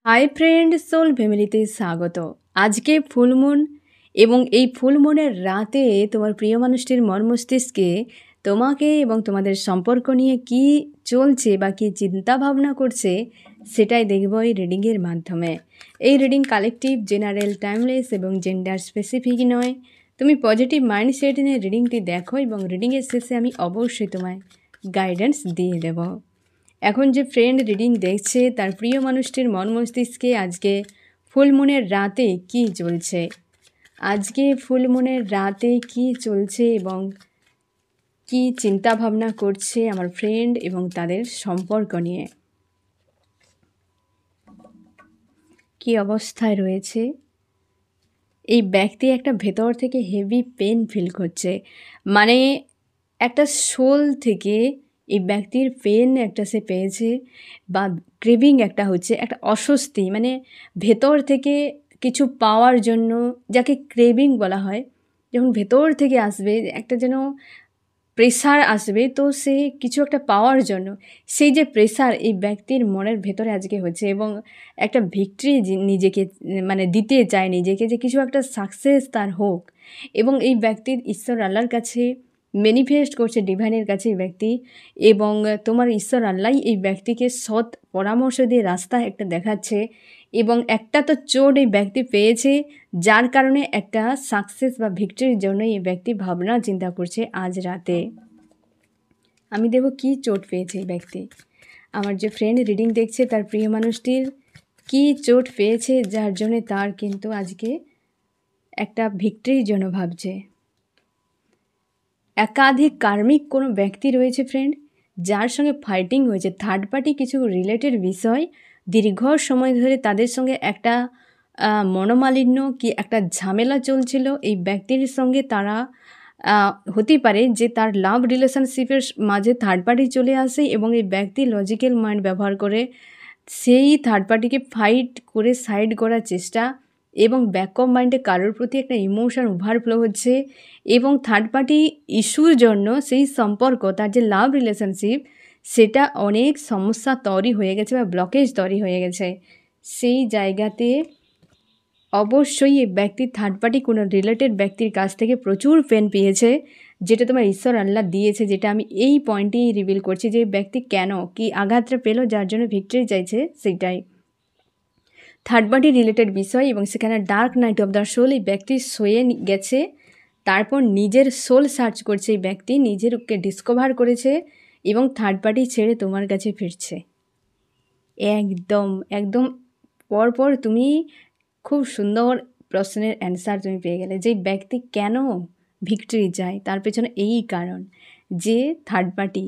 Hi friend, soul ফ্যামিলিতে স্বাগত। আজকে ফুল মুন এবং এই ফুল মুনের রাতে তোমার প্রিয় মানুষটির মন মস্তিষ্কে তোমাকে এবং তোমাদের সম্পর্ক নিয়ে কি চলছে বা কী চিন্তা ভাবনা করছে সেটাই দেখব এই রিডিংয়ের মাধ্যমে। এই রিডিং কালেকটিভ, জেনারেল, টাইমলেস এবং জেন্ডার স্পেসিফিক নয়। তুমি পজিটিভ মাইন্ডসেট নিয়ে রিডিংটি দেখো এবং রিডিংয়ের শেষে আমি অবশ্যই তোমায় গাইডেন্স দিয়ে দেব। এখন যে ফ্রেন্ড রিডিং দেখছে তার প্রিয় মানুষটির মন মস্তিষ্কে আজকে ফুল মুনের রাতে কি চলছে, আজকে ফুল মুনের রাতে কি চলছে এবং কি চিন্তা ভাবনা করছে আমার ফ্রেন্ড এবং তাদের সম্পর্ক নিয়ে, কি অবস্থায় রয়েছে। এই ব্যক্তি একটা ভেতর থেকে হেভি পেন ফিল করছে, মানে একটা সোল থেকে এই ব্যক্তির পেন একটা সে পেয়েছে বা ক্রেভিং একটা হচ্ছে, একটা অস্বস্তি, মানে ভেতর থেকে কিছু পাওয়ার জন্য, যাকে ক্রেভিং বলা হয়। যখন ভেতর থেকে আসবে একটা যেন প্রেশার আসবে, তো সে কিছু একটা পাওয়ার জন্য সেই যে প্রেশার এই ব্যক্তির মনের ভেতরে আজকে হচ্ছে এবং একটা ভিক্টরি নিজেকে মানে দিতে চায় নিজেকে, যে কিছু একটা সাকসেস তার হোক। এবং এই ব্যক্তির ঈশ্বর আল্লাহর কাছে ম্যানিফেস্ট করছে, ডিভাইনের কাছে এই ব্যক্তি, এবং তোমার ঈশ্বর আল্লাহ এই ব্যক্তিকে সৎ পরামর্শ দিয়ে রাস্তা একটা দেখাচ্ছে। এবং একটা তো চোট এই ব্যক্তি পেয়েছে, যার কারণে একটা সাকসেস বা ভিক্টরির জন্য এই ব্যক্তি ভাবনা চিন্তা করছে আজ রাতে। আমি দেব কি চোট পেয়েছে এই ব্যক্তি। আমার যে ফ্রেন্ড রিডিং দেখছে তার প্রিয় মানুষটির কি চোট পেয়েছে, যার জন্য তার কিন্তু আজকে একটা ভিক্টরির জন্য ভাবছে। একাধিক কার্মিক কোনো ব্যক্তি রয়েছে ফ্রেন্ড, যার সঙ্গে ফাইটিং হয়েছে, থার্ড পার্টি কিছু রিলেটেড বিষয় দীর্ঘ সময় ধরে তাদের সঙ্গে একটা মনোমালিন্য কি একটা ঝামেলা চলছিল এই ব্যক্তির সঙ্গে। তারা হতে পারে যে তার লাভ রিলেশনশিপের মাঝে থার্ড পার্টি চলে আসে এবং এই ব্যক্তি লজিক্যাল মাইন্ড ব্যবহার করে সেই থার্ড পার্টিকে ফাইট করে সাইড করার চেষ্টা, এবং ব্যাকআপ মাইন্ডে কারোর প্রতি একটা ইমোশন ওভারফ্লো হচ্ছে এবং থার্ড পার্টি ইস্যুর জন্য সেই সম্পর্ক, তার যে লাভ রিলেশনশিপ, সেটা অনেক সমস্যা তৈরি হয়ে গেছে বা ব্লকেজ তৈরি হয়ে গেছে। সেই জায়গাতে অবশ্যই এই ব্যক্তি থার্ড পার্টি কোনো রিলেটেড ব্যক্তির কাছ থেকে প্রচুর পেন পেয়েছে, যেটা তোমার ঈশ্বর আল্লাহ দিয়েছে, যেটা আমি এই পয়েন্টেই রিভিল করছি যে ব্যক্তি কেন কি আঘাতটা পেলো, যার জন্য ভিক্টরি চাইছে, সেইটাই থার্ড পার্টি রিলেটেড বিষয়। এবং সেখানে dark night of the soul, এই ব্যক্তি শুয়ে গেছে, তারপর নিজের সোল সার্চ করছে এই ব্যক্তি, নিজেরকে ডিসকভার করেছে এবং থার্ড পার্টি ছেড়ে তোমার কাছে ফিরছে। একদম একদম পরপর তুমি খুব সুন্দর প্রশ্নের অ্যান্সার তুমি পেয়ে গেলে। যে ব্যক্তি কেন ভিক্টরি চায় তার পেছনে এই কারণ যে থার্ড পার্টি,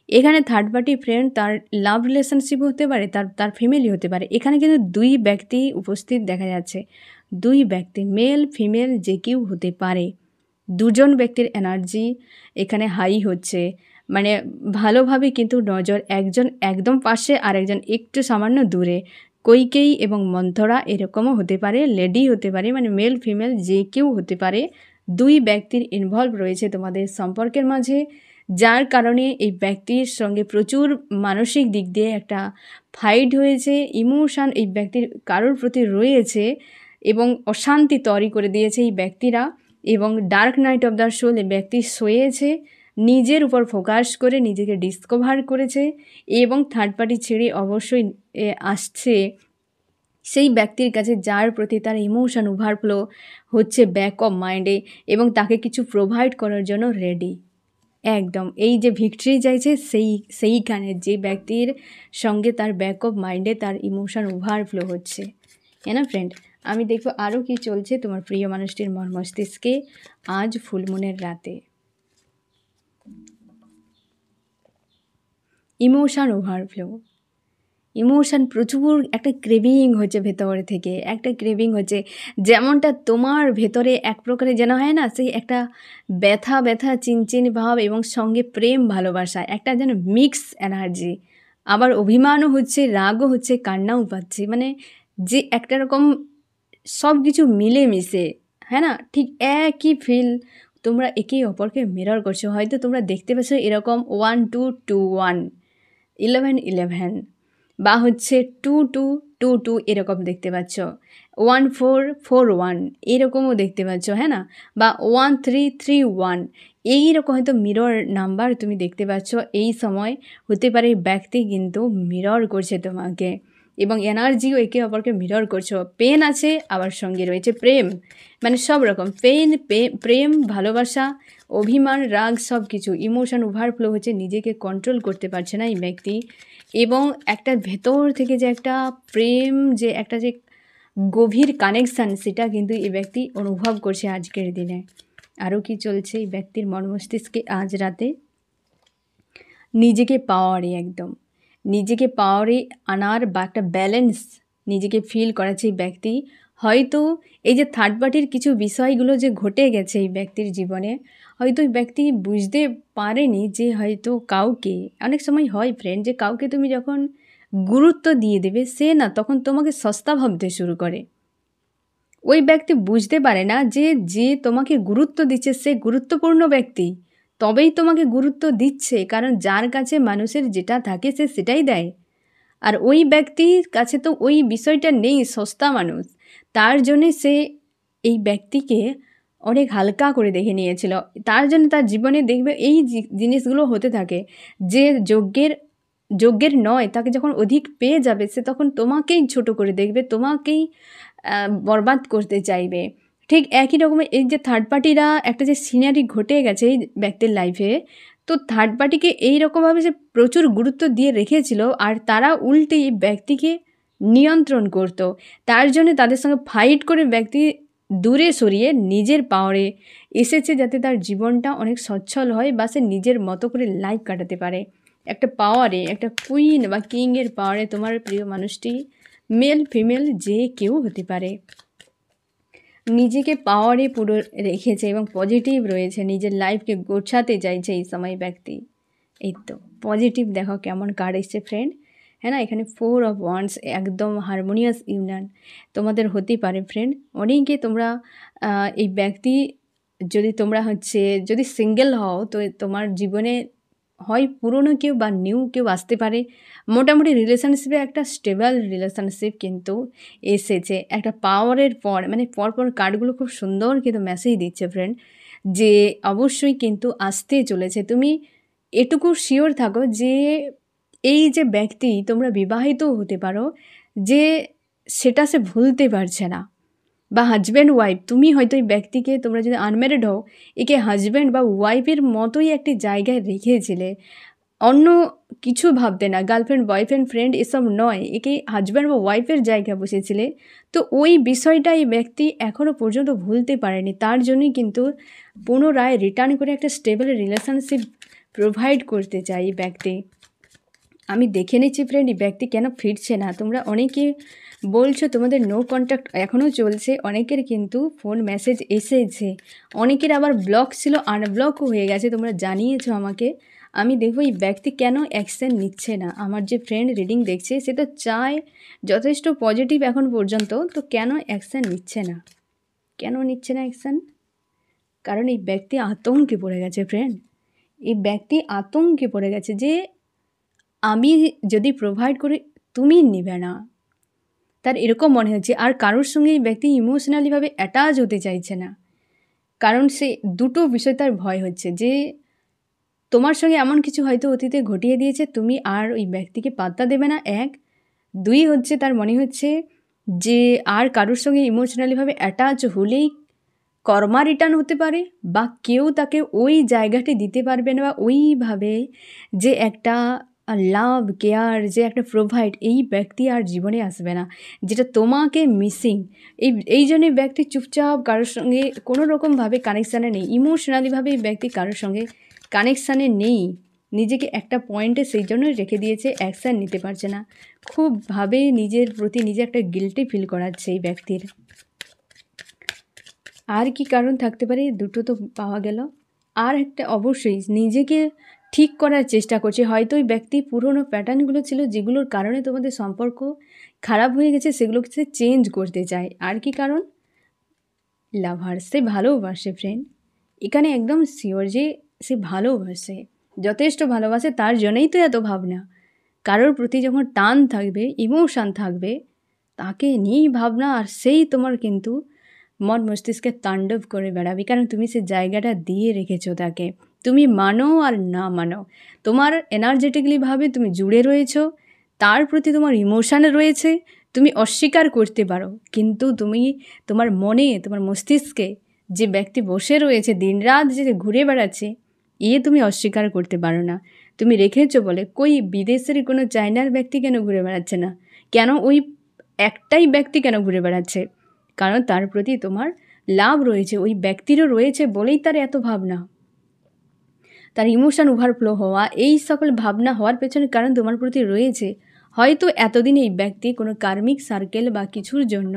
এখানে থার্ড পার্টি ফ্রেন্ড তার লাভ রিলেশনশিপ হতে পারে, তার ফ্যামিলি হতে পারে। এখানে কিন্তু দুই ব্যক্তি উপস্থিত দেখা যাচ্ছে, দুই ব্যক্তি, মেল ফিমেল যে কেউ হতে পারে। দুজন ব্যক্তির এনার্জি এখানে হাই হচ্ছে, মানে ভালোভাবে কিন্তু নজর, একজন একদম পাশে আর একজন একটু সামান্য দূরে। কৈকেয়ী এবং মন্থরা এরকমও হতে পারে, লেডি হতে পারে, মানে মেল ফিমেল যে কেউ হতে পারে। দুই ব্যক্তির ইনভলভ রয়েছে তোমাদের সম্পর্কের মাঝে, যার কারণে এই ব্যক্তির সঙ্গে প্রচুর মানসিক দিক দিয়ে একটা ফাইট হয়েছে। ইমোশান এই ব্যক্তির কারোর প্রতি রয়েছে এবং অশান্তি তৈরি করে দিয়েছে এই ব্যক্তিরা। এবং dark night of the soul, এই ব্যক্তি শুয়েছে, নিজের উপর ফোকাস করে নিজেকে ডিসকভার করেছে এবং থার্ড পার্টি ছেড়ে অবশ্যই আসছে সেই ব্যক্তির কাছে যার প্রতি তার ইমোশন ওভারফ্লো হচ্ছে ব্যাক অফ মাইন্ডে এবং তাকে কিছু প্রোভাইড করার জন্য রেডি। একদম এই যে ভিক্টরি চাইছে সেইখানে যে ব্যক্তির সঙ্গে তার ব্যাক অফ মাইন্ডে তার ইমোশন ওভারফ্লো হচ্ছে। হ্যাঁ না ফ্রেন্ড, আমি দেখবো আরও কি চলছে তোমার প্রিয় মানুষটির মন মস্তিষ্কে আজ ফুলমুনের রাতে। ইমোশান ওভারফ্লো, ইমোশান প্রচুর, একটা ক্রেভিং হচ্ছে ভেতর থেকে, একটা ক্রেভিং হচ্ছে, যেমনটা তোমার ভেতরে এক প্রকারে যেন হয় না, সেই একটা ব্যথা ব্যথা চিনচিন ভাব এবং সঙ্গে প্রেম ভালোবাসা, একটা যেন মিক্স এনার্জি। আবার অভিমানও হচ্ছে, রাগও হচ্ছে, কান্নাও পাচ্ছে, মানে যে একটা রকম সব কিছু মিলেমিশে, হ্যাঁ না, ঠিক একই ফিল তোমরা একে অপরকে মিরর করছো। হয়তো তোমরা দেখতে পাচ্ছ এরকম 1 2 2 1 11 11 বা হচ্ছে 2 2 2 এরকম দেখতে পাচ্ছ, 1441 এরকমও দেখতে পাচ্ছ, হ্যাঁ না, বা 1331 এইরকম হয়তো মিরর নাম্বার তুমি দেখতে পাচ্ছ। এই সময় হতে পারে ব্যক্তি কিন্তু মিরর করছে তোমাকে, এবং এনার্জিও একে অপরকে মিরর করছো। পেন আছে, আবার সঙ্গে রয়েছে প্রেম, মানে সব রকম পেন, প্রেম, ভালোবাসা, অভিমান, রাগ, সব কিছু ইমোশন ওভারফ্লো হচ্ছে, নিজেকে কন্ট্রোল করতে পারছে না এই ব্যক্তি, এবং একটা ভেতর থেকে যে একটা প্রেম, যে একটা যে গভীর কানেকশান, সেটা কিন্তু এই ব্যক্তি অনুভব করছে আজকের দিনে। আরও কি চলছে এই ব্যক্তির মন মস্তিষ্কে আজ রাতে? নিজেকে পাওয়ারে, একদম নিজেকে পাওয়ারে আনার বা একটা ব্যালেন্স নিজেকে ফিল করাচ্ছে এই ব্যক্তি। হয়তো এই যে থার্ড পার্টির কিছু বিষয়গুলো যে ঘটে গেছে এই ব্যক্তির জীবনে, হয়তো এই ব্যক্তি বুঝতে পারেনি যে হয়তো কাউকে, অনেক সময় হয় ফ্রেন্ড, যে কাউকে তুমি যখন গুরুত্ব দিয়ে দেবে, সে না তখন তোমাকে সস্তা ভাবতে শুরু করে। ওই ব্যক্তি বুঝতে পারে না যে যে তোমাকে গুরুত্ব দিচ্ছে সে গুরুত্বপূর্ণ ব্যক্তি, তবেই তোমাকে গুরুত্ব দিচ্ছে, কারণ যার কাছে মানুষের যেটা থাকে সে সেটাই দেয়। আর ওই ব্যক্তির কাছে তো ওই বিষয়টা নেই, সস্তা মানুষ, তার জন্যে সে এই ব্যক্তিকে অনেক হালকা করে দেখে নিয়েছিল। তার জন্য তার জীবনে দেখবে এই জিনিসগুলো হতে থাকে, যে যোগ্যের নয়, তাকে যখন অধিক পেয়ে যাবে সে তখন তোমাকেই ছোট করে দেখবে, তোমাকেই বরবাদ করতে চাইবে। ঠিক একই রকমের এই যে থার্ড পার্টিরা একটা যে সিনারি ঘটে গেছে এই ব্যক্তির লাইফে, তো থার্ড পার্টিকে এইরকমভাবে যে প্রচুর গুরুত্ব দিয়ে রেখেছিল, আর তারা উল্টে এই ব্যক্তিকে নিয়ন্ত্রণ করতো। তার জন্য তাদের সঙ্গে ফাইট করে ব্যক্তি দূরে সরিয়ে নিজের পাওয়ারে এসেছে, যাতে তার জীবনটা অনেক সচ্ছল হয় বা সে নিজের মতো করে লাইফ কাটাতে পারে। একটা পাওয়ারে, একটা কুইন বা কিংয়ের পাওয়ারে তোমার প্রিয় মানুষটি মেল ফিমেল যে কেউ হতে পারে, নিজেকে পাওয়ারে পুরো রেখেছে এবং পজিটিভ রয়েছে, নিজের লাইফকে গোছাতে চাইছে এই সময় ব্যক্তি। এই তো পজিটিভ দেখো কেমন কার্ড এসছে ফ্রেন্ড, হ্যাঁ না, এখানে 4 অফ ওয়ান্ডস, একদম হারমোনিয়াস ইউনিয়ন তোমাদের হতেই পারে ফ্রেন্ড। অনেকে তোমরা এই ব্যক্তি, যদি তোমরা যদি সিঙ্গেল হও, তো তোমার জীবনে হয় পুরনো কেউ বা নিউ কেউ আসতে পারে। মোটামুটি রিলেশনশিপে একটা স্টেবল রিলেশনশিপ কিন্তু এসেছে একটা পাওয়ারের পর, মানে পরপর কার্ডগুলো খুব সুন্দর কিন্তু মেসেজ দিচ্ছে ফ্রেন্ড, যে অবশ্যই কিন্তু আসতে চলেছে। তুমি এটুকু শিওর থাকো যে এই যে ব্যক্তি, তোমরা বিবাহিত হতে পারো, যে সেটা সে ভুলতে পারছে না, বা হাজব্যান্ড ওয়াইফ, তুমি হয়তো এই ব্যক্তিকে, তোমরা যদি আনম্যারিড হও, একে হাজব্যান্ড বা ওয়াইফের মতোই একটি জায়গায় রেখেছিলে, অন্য কিছু ভাবতে না, গার্লফ্রেন্ড বয়ফ্রেন্ড ফ্রেন্ড এসব নয়, একে হাজব্যান্ড বা ওয়াইফের জায়গায় বসেছিলে। তো ওই বিষয়টা এই ব্যক্তি এখনও পর্যন্ত ভুলতে পারেনি, তার জন্যই কিন্তু পুনরায় রিটার্ন করে একটা স্টেবল রিলেশনশিপ প্রোভাইড করতে চাই এই ব্যক্তি। আমি দেখে নিচ্ছি ফ্রেন্ড এই ব্যক্তি কেন ফিরছে না। তোমরা অনেকে বলছো তোমাদের নো কন্ট্যাক্ট এখনও চলছে, অনেকের কিন্তু ফোন মেসেজ এসেছে, অনেকের আবার ব্লক ছিল, আনব্লকও হয়ে গেছে, তোমরা জানিয়েছো আমাকে। আমি দেখবো এই ব্যক্তি কেন অ্যাকশন নিচ্ছে না। আমার যে ফ্রেন্ড রিডিং দেখছে সে তো চায় যথেষ্ট পজিটিভ এখন পর্যন্ত, তো কেন অ্যাকশন নিচ্ছে না, কেন নিচ্ছে না অ্যাকশন? কারণ এই ব্যক্তি আতঙ্কে পড়ে গেছে ফ্রেন্ড, এই ব্যক্তি আতঙ্কে পড়ে গেছে যে আমি যদি প্রোভাইড করি তুমি নেবে না, তার এরকম মনে হচ্ছে। আর কারোর সঙ্গে এই ব্যক্তি ইমোশনালিভাবে অ্যাটাচ হতে চাইছে না, কারণ সে দুটো বিষয় তার ভয় হচ্ছে, যে তোমার সঙ্গে এমন কিছু হয়তো অতীতে ঘটিয়ে দিয়েছে, তুমি আর ওই ব্যক্তিকে পাত্তা দেবে না, 1। 2 হচ্ছে তার মনে হচ্ছে যে আর কারোর সঙ্গে ইমোশনালিভাবে অ্যাটাচ হলেই কর্মা রিটার্ন হতে পারে, বা কেউ তাকে ওই জায়গাটি দিতে পারবে না, বা ওইভাবে যে একটা লাভ কেয়ার, যে একটা প্রোভাইড, এই ব্যক্তি আর জীবনে আসবে না, যেটা তোমাকে মিসিং। এই জন্যই ব্যক্তি চুপচাপ কারোর সঙ্গে কোনো রকমভাবে কানেকশানে নেই, ইমোশনালিভাবে এই ব্যক্তি কারোর সঙ্গে কানেকশানে নেই, নিজেকে একটা পয়েন্টে সেই জন্যই রেখে দিয়েছে, অ্যাকশান নিতে পারছে না, খুবভাবে নিজের প্রতি নিজে একটা গিল্টি ফিল করাচ্ছে এই ব্যক্তির। আর কি কারণ থাকতে পারে? দুটো তো পাওয়া গেল। আর একটা অবশ্যই নিজেকে ঠিক করার চেষ্টা করছে, হয়তো ওই ব্যক্তি পুরনো প্যাটার্নগুলো ছিল যেগুলোর কারণে তোমাদের সম্পর্ক খারাপ হয়ে গেছে, সেগুলোকে সে চেঞ্জ করতে চায়। আর কি কারণ? লাভার, সে ভালোবাসে ফ্রেন্ড, এখানে একদম শিওর যে সে ভালোবাসে, যথেষ্ট ভালোবাসে, তার জন্যই তো এত ভাবনা। কারোর প্রতি যখন টান থাকবে, ইমোশান থাকবে, তাকে নিয়েই ভাবনা, আর সেই তোমার কিন্তু মন মস্তিষ্কে তাণ্ডব করে বেড়াবে, কারণ তুমি সে জায়গাটা দিয়ে রেখেছো তাকে। তুমি মানো আর না মানো, তোমার এনার্জেটিক্যালিভাবে তুমি জুড়ে রয়েছো, তার প্রতি তোমার ইমোশান রয়েছে, তুমি অস্বীকার করতে পারো, কিন্তু তুমি তোমার মনে, তোমার মস্তিষ্কে যে ব্যক্তি বসে রয়েছে দিনরাত যে ঘুরে বেড়াচ্ছে, তুমি অস্বীকার করতে পারো না। তুমি রেখেছো বলে, কই বিদেশের কোনো চায়নার ব্যক্তি কেন ঘুরে বেড়াচ্ছে না? কেন ওই একটাই ব্যক্তি কেন ঘুরে বেড়াচ্ছে? কারণ তার প্রতি তোমার লাভ রয়েছে, ওই ব্যক্তিরও রয়েছে বলেই তার এত ভাবনা, তার ইমোশন ওভারফ্লো হওয়া, এই সকল ভাবনা হওয়ার পেছনে কারণ তোমার প্রতি রয়েছে। হয়তো এতদিন এই ব্যক্তি কোনো কার্মিক সার্কেল বা কিছুর জন্য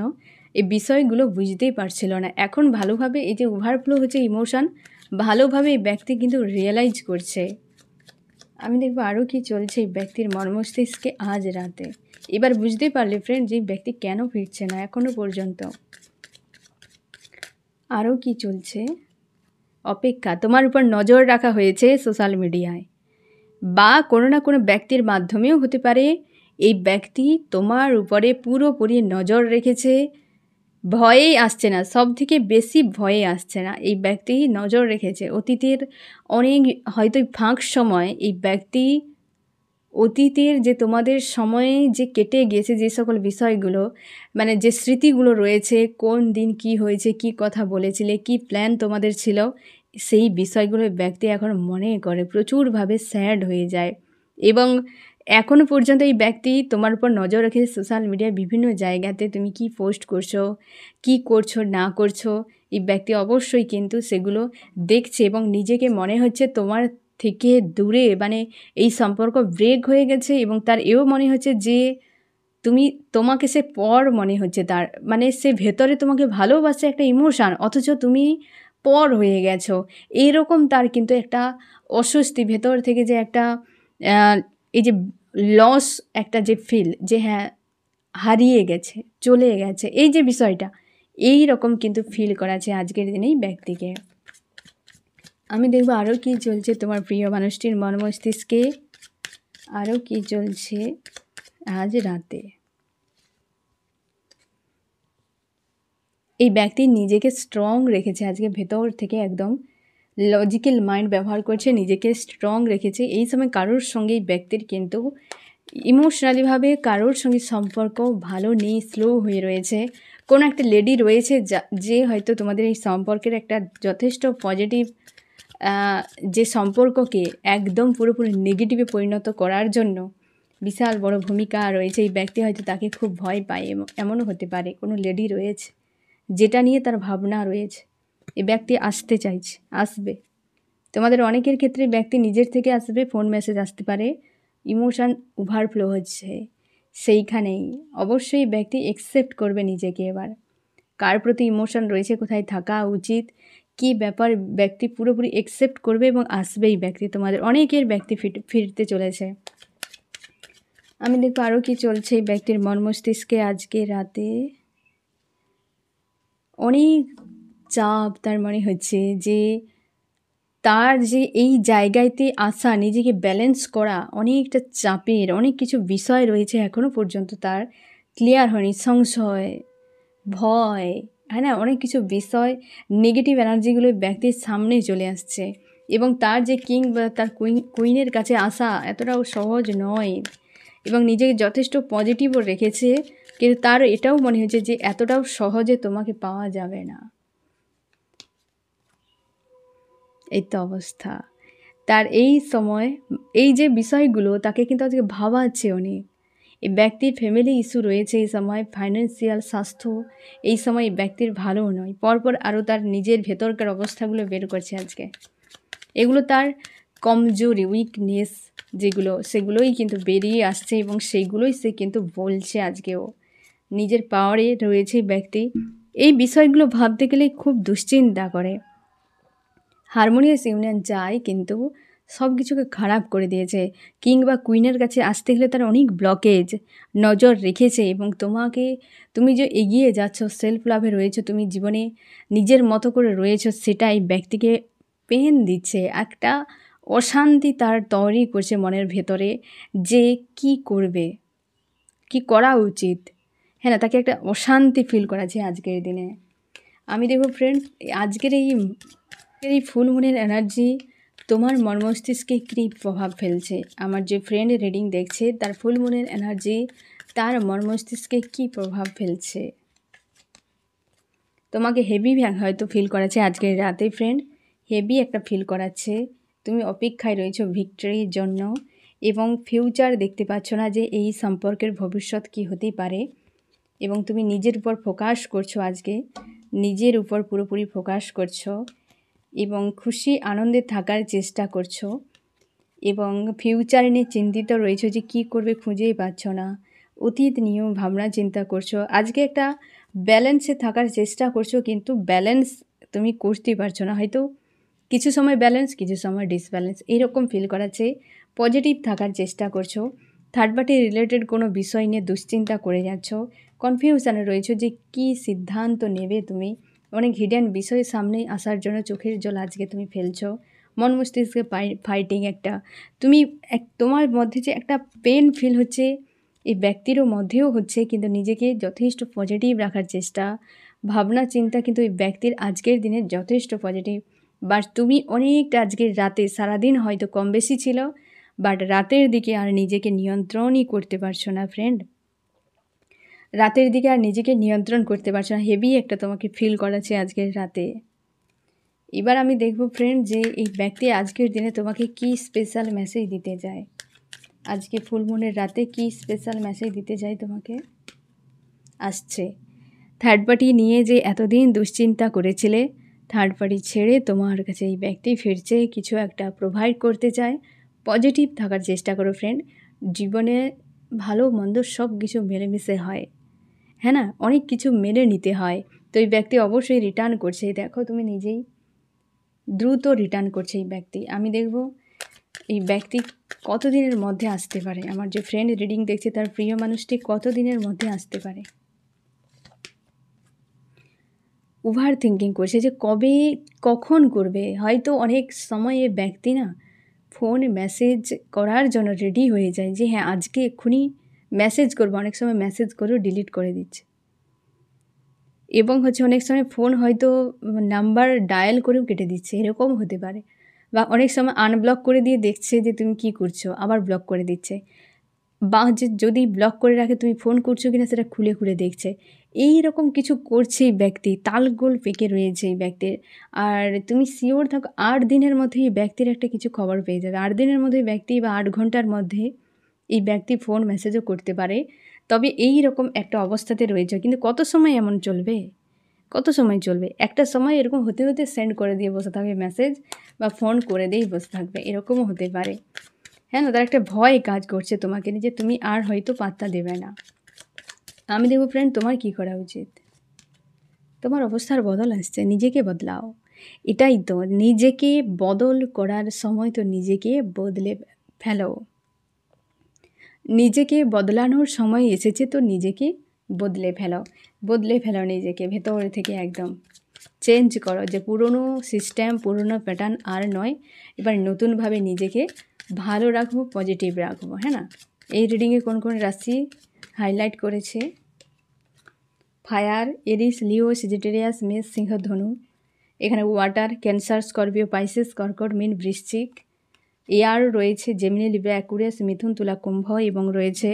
এই বিষয়গুলো বুঝতেই পারছিল না, এখন ভালোভাবে এই যে ওভারফ্লো হচ্ছে ইমোশন, ভালোভাবে এই ব্যক্তি কিন্তু রিয়েলাইজ করছে। আমি দেখবো আরও কি চলছে এই ব্যক্তির মর্মস্তিষ্কে আজ রাতে। এবার বুঝতে পারলে ফ্রেন্ড যে ব্যক্তি কেন ফিরছে না এখনও পর্যন্ত। আরও কি চলছে? অপেক্ষা, তোমার উপর নজর রাখা হয়েছে সোশ্যাল মিডিয়ায়, বা কোনো না কোনো ব্যক্তির মাধ্যমেও হতে পারে। এই ব্যক্তি তোমার উপরে পুরোপুরি নজর রেখেছে, ভয়েই আসছে না, সব থেকে বেশি ভয়ে আসছে না, এই ব্যক্তি নজর রেখেছে। অতীতের অনেক হয়তো ফাঁক সময় এই ব্যক্তি অতীতের যে তোমাদের সময়ে যে কেটে গিয়েছে যে সকল বিষয়গুলো, মানে যে স্মৃতিগুলো রয়েছে, কোন দিন কি হয়েছে, কি কথা বলেছিলে, কি প্ল্যান তোমাদের ছিল, সেই বিষয়গুলো ব্যক্তি এখন মনে করে, প্রচুরভাবে স্যাড হয়ে যায়। এবং এখনও পর্যন্ত এই ব্যক্তি তোমার উপর নজর রেখেছে সোশ্যাল মিডিয়ায় বিভিন্ন জায়গাতে, তুমি কি পোস্ট করছো, কি করছো না করছো, এই ব্যক্তি অবশ্যই কিন্তু সেগুলো দেখছে এবং নিজেকে মনে হচ্ছে তোমার থেকে দূরে, মানে এই সম্পর্ক ব্রেক হয়ে গেছে, এবং তার এও মনে হচ্ছে যে তোমাকে সে পর মনে হচ্ছে তার, মানে সে ভেতরে তোমাকে ভালোবাসে একটা ইমোশান, অথচ তুমি পর হয়ে গেছো, এইরকম তার কিন্তু একটা অস্বস্তি ভেতর থেকে, যে একটা এই যে লস, একটা যে ফিল, যে হ্যাঁ হারিয়ে গেছে, চলে গেছে, এই যে বিষয়টা, এই রকম কিন্তু ফিল করাছে আজকের দিনেই ব্যক্তিকে। আমি দেখব আরও কি চলছে তোমার প্রিয় মানুষটির মন মস্তিষ্কে, আরও কি চলছে আজ রাতে। এই ব্যক্তি নিজেকে স্ট্রং রেখেছে আজকে ভেতর থেকে, একদম লজিক্যাল মাইন্ড ব্যবহার করছে, নিজেকে স্ট্রং রেখেছে। এই সময় কারোর সঙ্গে এই ব্যক্তির কিন্তু ইমোশনালিভাবে কারোর সঙ্গে সম্পর্ক ভালো নেই, স্লো হয়ে রয়েছে। কোনো একটা লেডি রয়েছে যে হয়তো তোমাদের এই সম্পর্কের একটা যথেষ্ট পজিটিভ যে সম্পর্ককে একদম পুরোপুরি নেগেটিভে পরিণত করার জন্য বিশাল বড় ভূমিকা রয়েছে। এই ব্যক্তি হয়তো তাকে খুব ভয় পায়, এমনও হতে পারে কোনো লেডি রয়েছে যেটা নিয়ে তার ভাবনা রয়েছে। এই ব্যক্তি আসতে চাইছে, আসবে। তোমাদের অনেকের ক্ষেত্রে ব্যক্তি নিজের থেকে আসবে, ফোন মেসেজ আসতে পারে, ইমোশান ওভারফ্লো হচ্ছে সেইখানেই। অবশ্যই ব্যক্তি অ্যাকসেপ্ট করবে নিজেকে, এবার কার প্রতি ইমোশান রয়েছে, কোথায় থাকা উচিত, কি ব্যাপার, ব্যক্তি পুরোপুরি অ্যাকসেপ্ট করবে এবং আসবেই ব্যক্তি। তোমাদের অনেকের ব্যক্তি ফিরতে চলেছে। আমি দেখবো আরও কি চলছে এই ব্যক্তির মন মস্তিষ্কে আজকে রাতে। অনেক চাপ তার মনে হচ্ছে, যে তার যে এই জায়গাতে আসা, নিজেকে ব্যালেন্স করা অনেকটা চাপের, অনেক কিছু বিষয় রয়েছে এখনও পর্যন্ত তার ক্লিয়ার হয়নি, সংশয়, ভয়, হ্যাঁ না, অনেক কিছু বিষয়, নেগেটিভ এনার্জিগুলো ব্যক্তির সামনে চলে আসছে, এবং তার যে কিং বা তার কুইনের কাছে আসা এতটাও সহজ নয়, এবং নিজেকে যথেষ্ট পজিটিভও রেখেছে, কিন্তু তার এটাও মনে হচ্ছে যে এতটাও সহজে তোমাকে পাওয়া যাবে না। এই তো অবস্থা তার। এই সময় এই যে বিষয়গুলো তাকে কিন্তু আজকে ভাবাচ্ছে অনেক। এই ব্যক্তির ফ্যামিলি ইস্যু রয়েছে এই সময়, ফাইন্যান্সিয়াল, স্বাস্থ্য, এই সময় এই ব্যক্তির ভালো নয়। পরপর আরও তার নিজের ভেতরকার অবস্থাগুলো বের করছে আজকে। এগুলো তার কমজোরি, উইকনেস যেগুলো, সেগুলোই কিন্তু বেরিয়ে আসছে, এবং সেইগুলোই সে কিন্তু বলছে আজকেও। নিজের পাওয়ারে রয়েছে ব্যক্তি, এই বিষয়গুলো ভাবতে গেলে খুব দুশ্চিন্তা করে। হারমোনিয়াস ইউনিয়ন চাই, কিন্তু সব কিছুকে খারাপ করে দিয়েছে। কিং বা কুইনের কাছে আসতে গেলে তার অনেক ব্লকেজ নজর রেখেছে, এবং তুমি যে এগিয়ে যাচ্ছ, সেলফ লাভে রয়েছো, তুমি জীবনে নিজের মতো করে রয়েছো, সেটা এই ব্যক্তিকে পেন দিচ্ছে, একটা অশান্তি তার তৈরি করছে মনের ভেতরে, যে কি করবে, কি করা উচিত। হ্যাঁ না, তাকে একটা অশান্তি ফিল করাচ্ছে আজকের দিনে। আমি দেখব ফ্রেন্ডস, আজকের এই ফুল মুনের এনার্জি তোমার মন মস্তিষ্কে কী প্রভাব ফেলছে। আমার যে ফ্রেন্ড রিডিং দেখছে তার ফুল মুনের এনার্জি তার মন মস্তিষ্কে কী প্রভাব ফেলছে। তোমাকে হেভি হয়তো ফিল করাচ্ছে আজকের রাতে ফ্রেন্ড, হেভি একটা ফিল করাচ্ছে। তুমি অপেক্ষায় রয়েছো ভিক্টরির জন্য এবং ফিউচার দেখতে পাচ্ছ না যে এই সম্পর্কের ভবিষ্যৎ কী হতে পারে, এবং তুমি নিজের উপর ফোকাস করছো আজকে, নিজের উপর পুরোপুরি ফোকাস করছো এবং খুশি আনন্দে থাকার চেষ্টা করছো এবং ফিউচার নিয়ে চিন্তিত রয়েছো যে কী করবে খুঁজেই পাচ্ছ না। অতীত নিয়েও ভাবনা চিন্তা করছো। আজকে একটা ব্যালেন্সে থাকার চেষ্টা করছো, কিন্তু ব্যালেন্স তুমি করতেই পারছো না। হয়তো কিছু সময় ব্যালেন্স, কিছু সময় ডিসব্যালেন্স, এইরকম ফিল করাচ্ছে। পজিটিভ থাকার চেষ্টা করছো। থার্ড পার্টি রিলেটেড কোনো বিষয় নিয়ে দুশ্চিন্তা করে যাচ্ছ, কনফিউশনে রয়েছো যে কী সিদ্ধান্ত নেবে তুমি। অনেক হিডেন বিষয় সামনে আসার জন্য চোখের জল আজকে তুমি ফেলছো। মন মস্তিষ্কে ফাইটিং একটা, তুমি তোমার মধ্যে যে একটা পেন ফিল হচ্ছে, এই ব্যক্তিরও মধ্যেও হচ্ছে, কিন্তু নিজেকে যথেষ্ট পজিটিভ রাখার চেষ্টা, ভাবনা চিন্তা কিন্তু এই ব্যক্তির আজকের দিনে যথেষ্ট পজিটিভ। বাট তুমি অনেকটা আজকের রাতে, সারাদিন হয়তো কম বেশি ছিল, বাট রাতের দিকে আর নিজেকে নিয়ন্ত্রণই করতে পারছো না ফ্রেন্ড। রাতের দিকে আর নিজেকে নিয়ন্ত্রণ করতে পারছো না, হেভি একটা তোমাকে ফিল করাচ্ছে আজকের রাতে। এবার আমি দেখব ফ্রেন্ড যে এই ব্যক্তি আজকের দিনে তোমাকে কি স্পেশাল মেসেজ দিতে যায়। আজকে ফুল মুনের রাতে কি স্পেশাল মেসেজ দিতে যায় তোমাকে। আসছে থার্ড পার্টি নিয়ে যে এতদিন দুশ্চিন্তা করেছিলে, থার্ড পার্টি ছেড়ে তোমার কাছে এই ব্যক্তি ফিরছে, কিছু একটা প্রোভাইড করতে চায়। পজিটিভ থাকার চেষ্টা করো ফ্রেন্ড। জীবনে ভালো মন্দ সব কিছু মিলেমিশে হয়, হ্যাঁ না, অনেক কিছু মেনে নিতে হয়। তো এই ব্যক্তি অবশ্যই রিটার্ন করছে, দেখো তুমি নিজেই দ্রুত রিটার্ন করছে এই ব্যক্তি। আমি দেখব এই ব্যক্তি কতদিনের মধ্যে আসতে পারে। আমার যে ফ্রেন্ড রিডিং দেখছে তার প্রিয় মানুষটি কতদিনের মধ্যে আসতে পারে। ওভার থিঙ্কিং করছে যে কবে কখন করবে। হয়তো অনেক সময় এ ব্যক্তি না ফোন মেসেজ করার জন্য রেডি হয়ে যায় যে হ্যাঁ আজকে এক্ষুনি মেসেজ করবো, অনেক সময় মেসেজ করেও ডিলিট করে দিচ্ছে। এবং হচ্ছে অনেক সময় ফোন হয়তো নাম্বার ডায়াল করেও কেটে দিচ্ছে, এরকম হতে পারে। বা অনেক সময় আনব্লক করে দিয়ে দেখছে যে তুমি কি করছো, আবার ব্লক করে দিচ্ছে। বা যে যদি ব্লক করে রাখে তুমি ফোন করছো কিনা সেটা খুলে খুলে দেখছে। এই রকম কিছু করছে এই ব্যক্তি, তালগোল পেকে রয়েছে এই ব্যক্তির। আর তুমি শিওর থাকো 8 দিনের মধ্যে এই ব্যক্তির একটা কিছু খবর পেয়ে যাবে। 8 দিনের মধ্যে ব্যক্তি বা 8 ঘন্টার মধ্যে এই ব্যক্তি ফোন মেসেজও করতে পারে। তবে এই রকম একটা অবস্থাতে রয়েছে, কিন্তু কত সময় এমন চলবে, কত সময় চলবে। একটা সময় এরকম হতে হতে সেন্ড করে দিয়ে বসে থাকবে মেসেজ, বা ফোন করে দিয়েই বসে থাকবে, এরকমও হতে পারে। হ্যাঁ না, তার একটা ভয় কাজ করছে তোমাকে নিয়ে যে তুমি আর হয়তো পাত্তা দেবে না। আমি দেখব ফ্রেন্ড তোমার কি করা উচিত। তোমার অবস্থার বদল আসছে, নিজেকে বদলাও। এটাই তো, নিজেকে বদল করার সময় তো নিজেকে বদলে ফেলো। নিজেকে বদলানোর সময় এসেছে, তো নিজেকে বদলে ফেলো। বদলে ফেলো নিজেকে ভেতর থেকে, একদম চেঞ্জ করো। যে পুরনো সিস্টেম, পুরনো প্যাটার্ন আর নয়, এবার নতুনভাবে নিজেকে ভালো রাখবো, পজিটিভ রাখবো, হ্যাঁ না। এই রিডিংয়ে কোন কোন রাশি হাইলাইট করেছে। ফায়ার, এরিস, লিও, সেজিটেরিয়াস, মেষ, সিংহ, ধনু। এখানে ওয়াটার, ক্যান্সার, স্করপিও, পাইসেস, কর্কট, মীন, বৃশ্চিক। এয়ার রয়েছে জেমিনি, লিব্রা, অ্যাকুরিয়াস, মিথুন, তুলা, কুম্ভ, এবং রয়েছে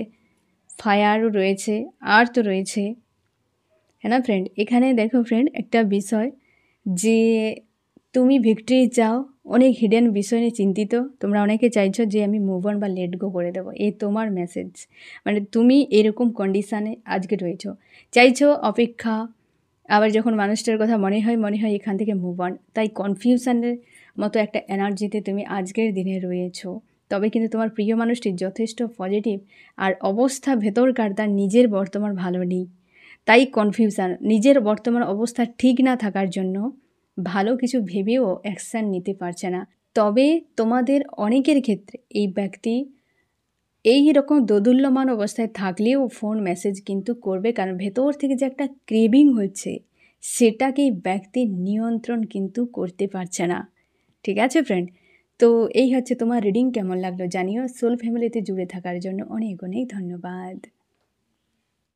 ফায়ারও রয়েছে, আর্থ রয়েছে, হ্যাঁ না ফ্রেন্ড। এখানে দেখো ফ্রেন্ড একটা বিষয়, যে তুমি ভিক্টরি চাও, অনেক হিডেন বিষয় নিয়ে চিন্তিত। তোমরা অনেকে চাইছো যে আমি মুভ অন বা লেট গো করে দেবো, এই তোমার মেসেজ। মানে তুমি এরকম কন্ডিশানে আজকে রয়েছো, চাইছো অপেক্ষা। আবার যখন মানুষটার কথা মনে হয় এখান থেকে মুভ অন। তাই কনফিউশনের মতো একটা এনার্জিতে তুমি আজকের দিনে রয়েছো। তবে কিন্তু তোমার প্রিয় মানুষটি যথেষ্ট পজিটিভ, আর অবস্থা ভেতরকার তার নিজের বর্তমান ভালো নেই। তাই কনফিউশান, নিজের বর্তমান অবস্থা ঠিক না থাকার জন্য ভালো কিছু ভেবেও অ্যাকশান নিতে পারছে না। তবে তোমাদের অনেকের ক্ষেত্রে এই ব্যক্তি এই রকম দোদুল্যমান অবস্থায় থাকলেও ফোন মেসেজ কিন্তু করবে, কারণ ভেতর থেকে যে একটা ক্রেভিং হচ্ছে সেটাকে এই ব্যক্তি নিয়ন্ত্রণ কিন্তু করতে পারছে না। ঠিক আছে ফ্রেন্ড, তো এই হচ্ছে তোমার রিডিং। কেমন লাগলো জানিও। সোল ফ্যামিলিতে জুড়ে থাকার জন্য অনেক অনেক ধন্যবাদ।